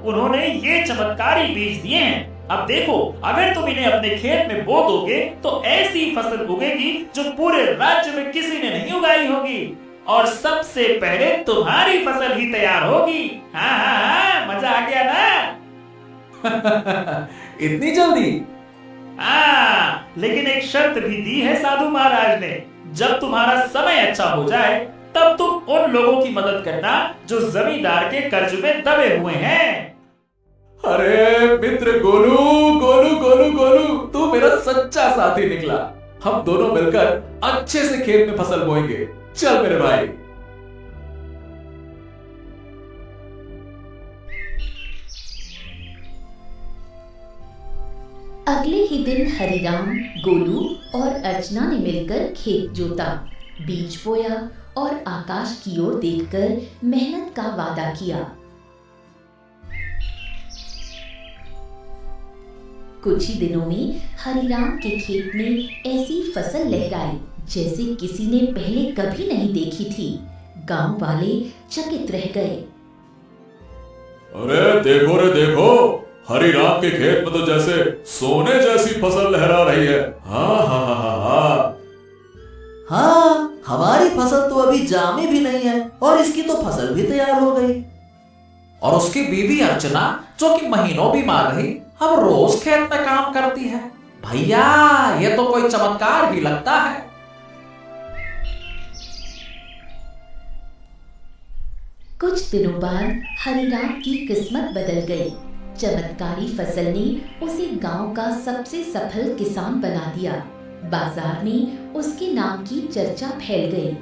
उन्होंने ये चमत्कारी बीज दिए हैं। अब देखो, अगर तुम इन्हें अपने खेत में बो दोगे तो ऐसी फसल उगेगी जो पूरे राज्य में किसी ने नहीं उगाई होगी, और सबसे पहले तुम्हारी फसल ही तैयार होगी। हाँ हाँ हाँ, मजा आ गया ना? इतनी जल्दी? हाँ, लेकिन एक शर्त भी दी है साधु महाराज ने। जब तुम्हारा समय अच्छा हो जाए तब तुम उन लोगों की मदद करना जो जमींदार के कर्ज में दबे हुए हैं। अरे मित्र गोलू, गोलू गोलू गोलू, तू मेरा सच्चा साथी निकला। हम दोनों मिलकर अच्छे से खेत में फसल बोएंगे। चल मेरे भाई। अगले ही दिन हरिराम, गोलू और अर्चना ने मिलकर खेत जोता, बीज बोया और आकाश की ओर देखकर मेहनत का वादा किया। कुछ ही दिनों में हरिराम के खेत में ऐसी फसल लहराई जैसे किसी ने पहले कभी नहीं देखी थी। गांव वाले चकित रह गए। अरे देखो रे देखो, हरिराम के खेत में तो जैसे सोने जैसी फसल लहरा रही है। हाँ हाँ हाँ हाँ हाँ। हाँ, हमारी फसल तो अभी जामी भी नहीं है और इसकी तो फसल भी तैयार हो गई। और उसकी बीवी अर्चना, जो कि महीनों बीमार रही, अब रोज खेत में काम करती है। भैया, ये तो कोई चमत्कार ही लगता है। कुछ दिनों बाद हरिराम की किस्मत बदल गई। चमत्कारी फसल ने उसे गांव का सबसे सफल किसान बना दिया। बाजार में उसके नाम की चर्चा फैल गई।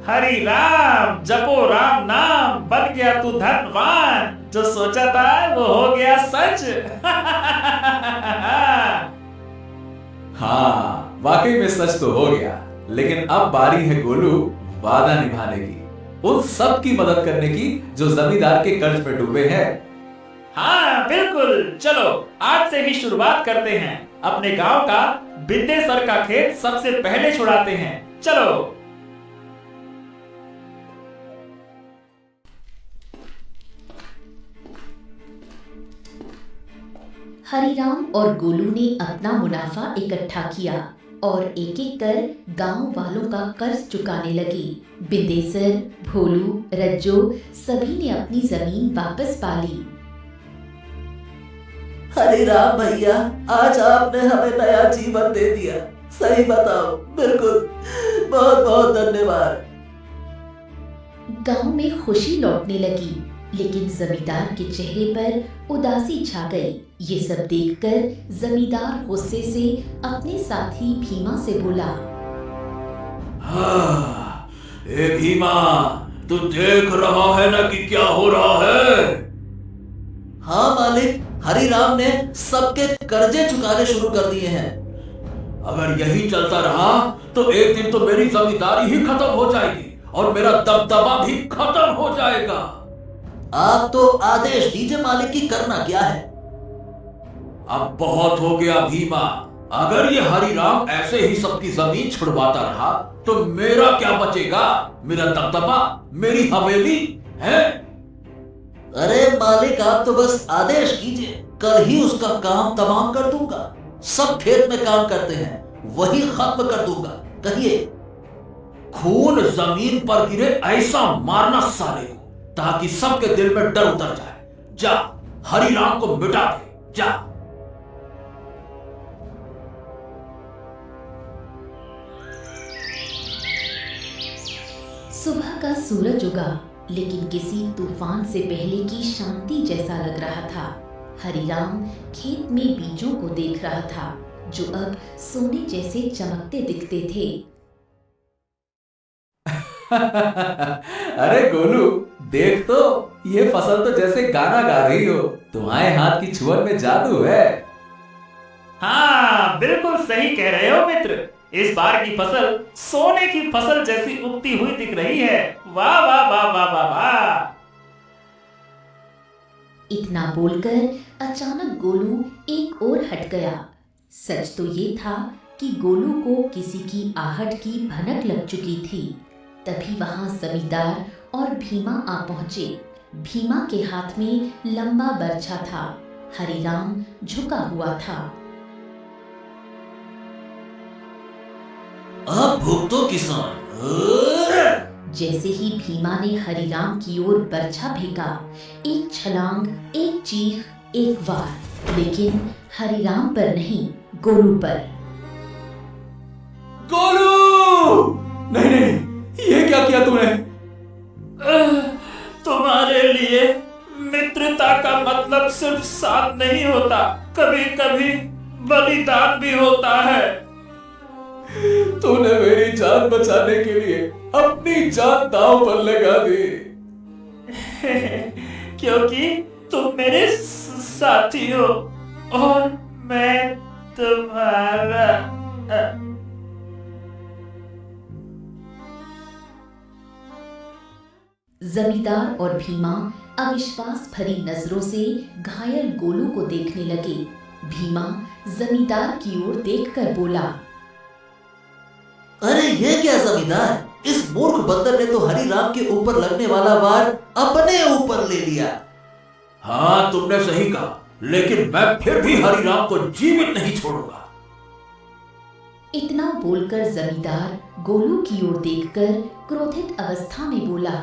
हरि राम, जपो राम नाम, बन गया तू धनवान। जो सोचा था वो हो गया सच। हाँ, वाकई में सच तो हो गया। लेकिन अब बारी है गोलू वादा निभाने की, उन सब की मदद करने की जो जमींदार के कर्ज में डूबे हैं। हाँ बिल्कुल, चलो आज से ही शुरुआत करते हैं। अपने गांव का बिंदेसर का खेत सबसे पहले छुड़ाते हैं। चलो। हरिराम और गोलू ने अपना मुनाफा इकट्ठा किया और एक एक कर गांव वालों का कर्ज चुकाने लगी। बिंदेसर, भोलू, रज्जो सभी ने अपनी जमीन वापस पा ली। हरिराम भैया, आज आपने हमें नया जीवन दे दिया। सही बताओ, बिल्कुल, बहुत बहुत धन्यवाद। गांव में खुशी लौटने लगी, लेकिन जमींदार के चेहरे पर उदासी छा गई। ये सब देखकर जमींदार गुस्से से अपने साथी भीमा से बोला। हाँ, ए भीमा, तू देख रहा है ना कि क्या हो रहा है? हाँ मालिक, हरिराम ने सबके कर्जे चुकाने शुरू कर दिए हैं। अगर यही चलता रहा तो एक दिन तो मेरी जमींदारी ही खत्म हो जाएगी और मेरा दबदबा भी खत्म हो जाएगा। आप तो आदेश दीजिए मालिक की करना क्या है। अब बहुत हो गया भीमा। अगर ये हरिराम ऐसे ही सबकी जमीन छुड़वाता रहा तो मेरा क्या बचेगा? मेरा दबदबा, मेरी हवेली है। अरे मालिक, आप तो बस आदेश कीजिए, कल ही उसका काम तमाम कर दूंगा। सब खेत में काम करते हैं, वही खत्म कर दूंगा। कहिए। खून जमीन पर गिरे ऐसा मारना साले को, ताकि सबके दिल में डर उतर जाए। जा, हरिराम को मिटा दे, जा। सुबह का सूरज उगा, लेकिन किसी तूफान से पहले की शांति जैसा लग रहा था। हरिराम खेत में बीजों को देख रहा था, जो अब सोने जैसे चमकते दिखते थे। अरे गोलू, देख तो, ये फसल तो जैसे गाना गा रही हो। तुम्हारे हाथ की छुअन में जादू है। हाँ बिल्कुल सही कह रहे हो मित्र। इस बार की फसल सोने की फसल जैसी उगती हुई दिख रही है। वाह वाह वाह वाह वाह वाह। इतना बोलकर अचानक गोलू एक ओर हट गया। सच तो ये था कि गोलू को किसी की आहट की भनक लग चुकी थी। तभी वहां जमींदार और भीमा आ पहुंचे। भीमा के हाथ में लंबा बर्छा था। हरिराम झुका हुआ था। अब भुगतो किसान। जैसे ही भीमा ने हरिराम की ओर बर्छा फेंका, एक छलांग, एक चीख, एक वार, लेकिन हरिराम पर नहीं, गोलू पर। गोलू! नहीं नहीं, ये क्या किया तूने? तुम्हारे लिए मित्रता का मतलब सिर्फ साथ नहीं होता, कभी कभी बलिदान भी होता है। तूने मेरी जान बचाने के लिए अपनी जान दांव पर लगा दी। क्योंकि तुम मेरे साथी हो और मैं तुम्हारा। जमींदार और भीमा अविश्वास भरी नजरों से घायल गोलू को देखने लगे। भीमा जमींदार की ओर देखकर बोला, अरे ये क्या जमींदार, इस मूर्ख बंदर ने तो हरिराम के ऊपर लगने वाला वार अपने ऊपर ले लिया। हाँ, तुमने सही कहा, लेकिन मैं फिर भी हरिराम को जीवित नहीं छोड़ूंगा। इतना बोलकर जमींदार गोलू की ओर देखकर क्रोधित अवस्था में बोला,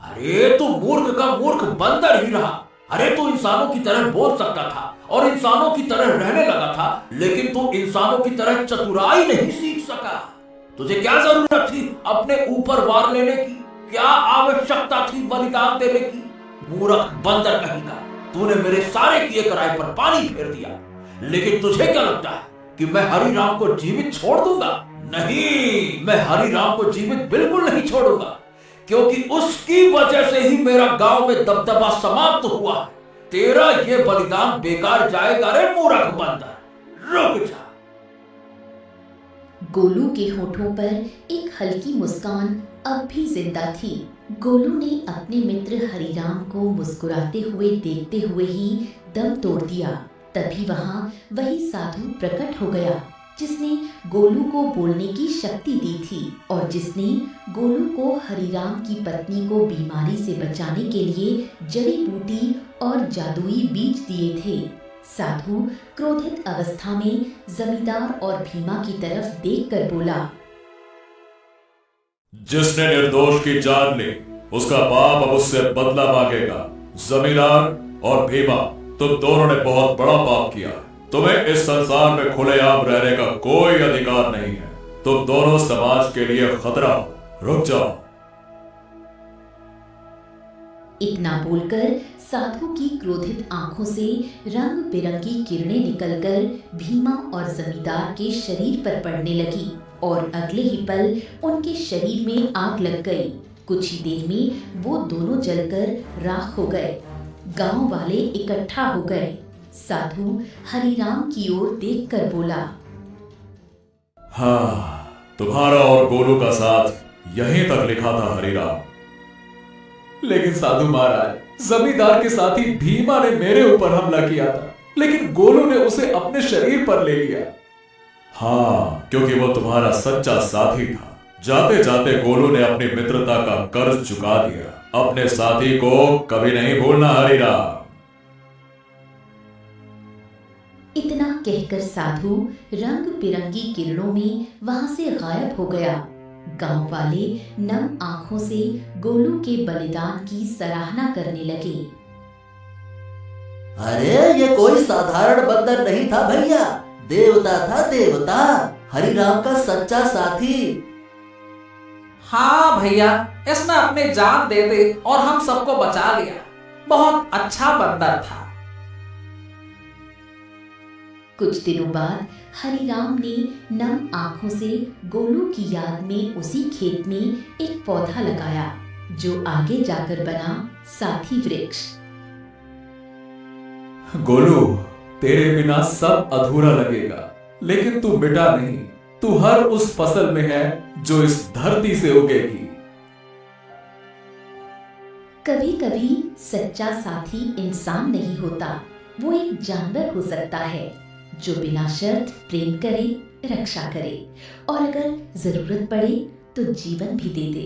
अरे तू मूर्ख का मूर्ख बंदर ही रहा। अरे तू इंसानों की तरह बोल सकता था और इंसानों की तरह रहने लगा था, लेकिन तू इंसानों की तरह चतुराई नहीं सीख सका। तुझे क्या जरूरत थी अपने ऊपर वार लेने की? क्या आवश्यकता थी बलिदान देने की? मूर्ख बंदर कहीं का, तूने मेरे सारे किए कराए पर पानी फेर दिया। लेकिन तुझे क्या लगता है कि मैं हरिराम को जीवित छोड़ दूंगा? नहीं, मैं हरिराम को जीवित बिल्कुल नहीं छोड़ूंगा, क्योंकि उसकी वजह से ही मेरा गांव में दबदबा समाप्त हुआ है। तेरा ये बलिदान बेकार जाएगा रे मूर्ख बंदर, रुक जा। गोलू के होठों पर एक हल्की मुस्कान अब भी जिंदा थी। गोलू ने अपने मित्र हरिराम को मुस्कुराते हुए देखते हुए ही दम तोड़ दिया। तभी वहां वही साधु प्रकट हो गया जिसने गोलू को बोलने की शक्ति दी थी और जिसने गोलू को हरिराम की पत्नी को बीमारी से बचाने के लिए जड़ी बूटी और जादुई बीज दिए थे। साधु क्रोधित अवस्था में जमींदार और भीमा की तरफ देखकर बोला, जिसने निर्दोष की जान ली उसका बाप अब उससे बदला मांगेगा। जमींदार और भीमा, तुम दोनों ने बहुत बड़ा पाप किया। तुम्हें इस संसार में खुलेआम रहने का कोई अधिकार नहीं है। तुम दोनों समाज के लिए खतरा हो। रुक जाओ। इतना बोलकर साधु की क्रोधित आंखों से रंग बिरंगी किरणें निकलकर भीमा और जमींदार के शरीर पर पड़ने लगी और अगले ही पल उनके शरीर में आग लग गई। कुछ ही देर में वो दोनों जलकर राख हो गए। गांव वाले इकट्ठा हो गए। साधु हरिराम की ओर देखकर बोला, हाँ, तुम्हारा और गोलू का साथ यहीं तक लिखा था हरिराम। लेकिन साधु महाराज, जमींदार के साथी भीमा ने मेरे ऊपर हमला किया था, लेकिन गोलू ने उसे अपने शरीर पर ले लिया। हाँ, क्योंकि वो तुम्हारा सच्चा साथी था। जाते जाते गोलू ने अपनी मित्रता का कर्ज चुका दिया। अपने साथी को कभी नहीं भूलना हरिराम। इतना कहकर साधु रंग बिरंगी किरणों में वहां से गायब हो गया। गांव वाले नम आंखों से गोलू के बलिदान की सराहना करने लगे। अरे ये कोई साधारण बंदर नहीं था भैया, देवता था, देवता, हरिराम का सच्चा साथी। हाँ भैया, इसने अपनी जान दे दी और हम सबको बचा लिया। बहुत अच्छा बंदर था। कुछ दिनों बाद हरिराम ने नम आंखों से गोलू की याद में उसी खेत में एक पौधा लगाया जो आगे जाकर बना साथी वृक्ष। गोलू, तेरे बिना सब अधूरा लगेगा, लेकिन तू मिटा नहीं। तू हर उस फसल में है जो इस धरती से उगेगी। कभी कभी सच्चा साथी इंसान नहीं होता, वो एक जानवर हो सकता है जो बिना शर्त प्रेम करे, रक्षा करे और अगर जरूरत पड़े तो जीवन भी दे दे।